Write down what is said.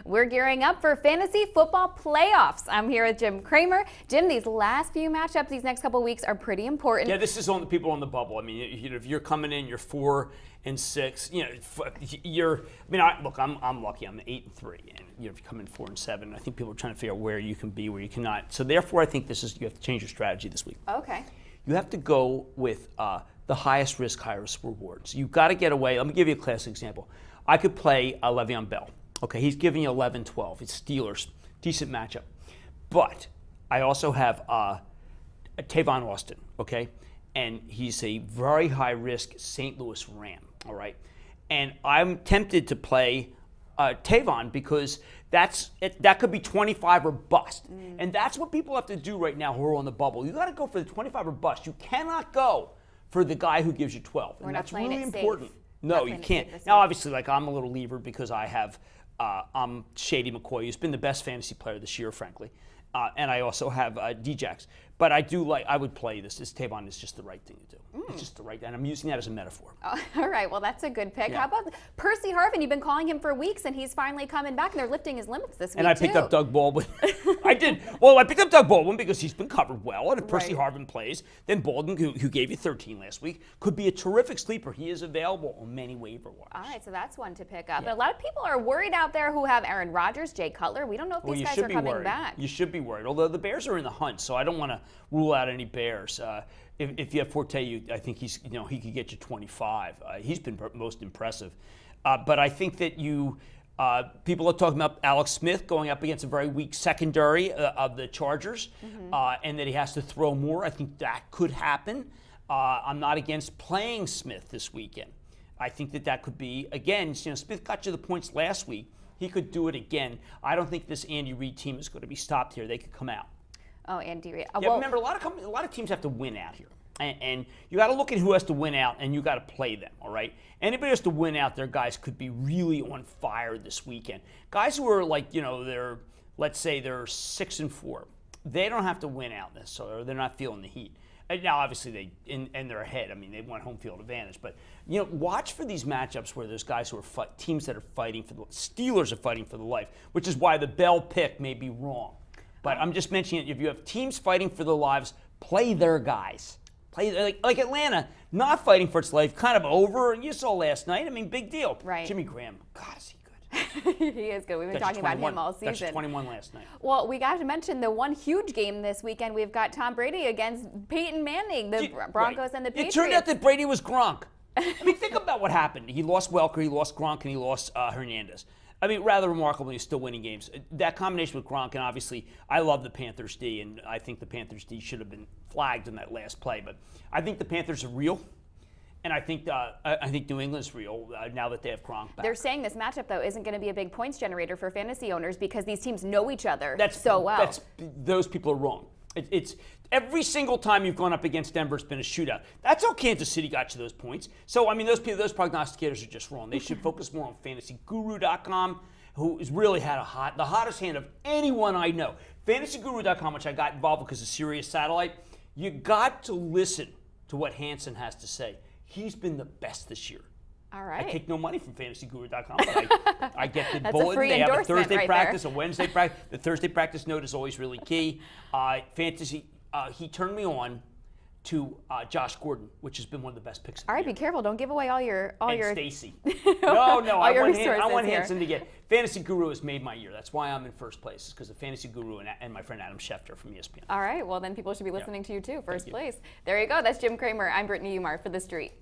We're gearing up for fantasy football playoffs. I'm here with Jim Cramer. Jim, these last few matchups, these next couple weeks are pretty important. Yeah, this is on the people on the bubble. I mean, if you're coming in, you're 4 and 6. You're. I mean, look, I'm lucky. I'm 8 and 3, and if you come in 4 and 7, I think people are trying to figure out where you can be, where you cannot. So therefore, I think you have to change your strategy this week. Okay. You have to go with the highest risk, highest rewards. You've got to get away. Let me give you a classic example. I could play Le'Veon Bell. Okay, he's giving you 11-12. It's Steelers, decent matchup. But I also have Tavon Austin, okay? And he's a very high-risk St. Louis Ram, all right? And I'm tempted to play Tavon because that could be 25 or bust. And that's what people have to do right now who are on the bubble. You got to go for the 25 or bust. You cannot go for the guy who gives you 12. We're and not that's playing really it important. safe. No, you can't. Now, obviously, I'm a little levered because I'm Shady McCoy, who's been the best fantasy player this year, frankly. And I also have Djax. But I would play this. This Tavon is just the right thing to do. It's just the right, and I'm using that as a metaphor. Oh, all right, well, that's a good pick. Yeah. How about Percy Harvin? You've been calling him for weeks, and he's finally coming back, and they're lifting his limits this week, And I picked up Doug Baldwin. I did. Well, I picked up Doug Baldwin because he's been covered well, and if Percy Harvin plays, then Baldwin, who gave you 13 last week, could be a terrific sleeper. He is available on many waiver wires. All right, so that's one to pick up. Yeah. But a lot of people are worried out there who have Aaron Rodgers, Jay Cutler. We don't know if these guys are coming back. You should be worried. Although the Bears are in the hunt, so I don't want to rule out any Bears. If you have Forte, I think he could get you 25. He's been most impressive. But I think that people are talking about Alex Smith going up against a very weak secondary of the Chargers, and that he has to throw more. I think that could happen. I'm not against playing Smith this weekend. I think that could be, again, Smith got you the points last week. He could do it again. I don't think this Andy Reid team is going to be stopped here. They could come out. Oh, Andy Reid. Yeah, remember, a lot of teams have to win out here. And you got to look at who has to win out, and you got to play them, all right? Anybody who has to win out, their guys could be really on fire this weekend. Guys who are let's say they're 6 and 4. They don't have to win out necessarily, or they're not feeling the heat. And now, obviously, they're ahead. I mean, they want home field advantage. But, watch for these matchups where there's guys who are teams that are fighting for the Steelers are fighting for the life, which is why the Bell pick may be wrong. But I'm just mentioning it. If you have teams fighting for their lives, play their guys. Play like Atlanta, not fighting for its life, kind of over. And you saw last night. I mean, big deal. Right. Jimmy Graham, God, is he good? He is good. We've been talking about him all season. That's 21 last night. Well, we got to mention the one huge game this weekend. We've got Tom Brady against Peyton Manning, the Broncos and the Patriots. It turned out that Brady was Gronk. I mean, think about what happened. He lost Welker, he lost Gronk, and he lost Hernandez. I mean, rather remarkable. He's still winning games. That combination with Gronk, and obviously, I love the Panthers D, and I think the Panthers D should have been flagged in that last play. But I think the Panthers are real, and I think New England's real now that they have Gronk back. They're saying this matchup, though, isn't going to be a big points generator for fantasy owners because these teams know each other so well. Those people are wrong. It's every single time you've gone up against Denver, it's been a shootout. That's how Kansas City got you those points. So, I mean, those prognosticators are just wrong. They should focus more on FantasyGuru.com, who has really had the hottest hand of anyone I know. FantasyGuru.com, which I got involved with because of Sirius Satellite. You got to listen to what Hansen has to say. He's been the best this year. All right. I take no money from FantasyGuru.com, but I get the bulletin. A free they have a endorsement Thursday right practice, there. a Wednesday practice. The Thursday practice note is always really key. He turned me on to Josh Gordon, which has been one of the best picks. All right, be careful. Don't give away all your Stacy. No, I want here. Hansen to get. Fantasy Guru has made my year. That's why I'm in first place, because of Fantasy Guru and my friend Adam Schefter from ESPN. All right, well then people should be listening to you too. First place. There you go. That's Jim Cramer. I'm Brittany Umar for The Street.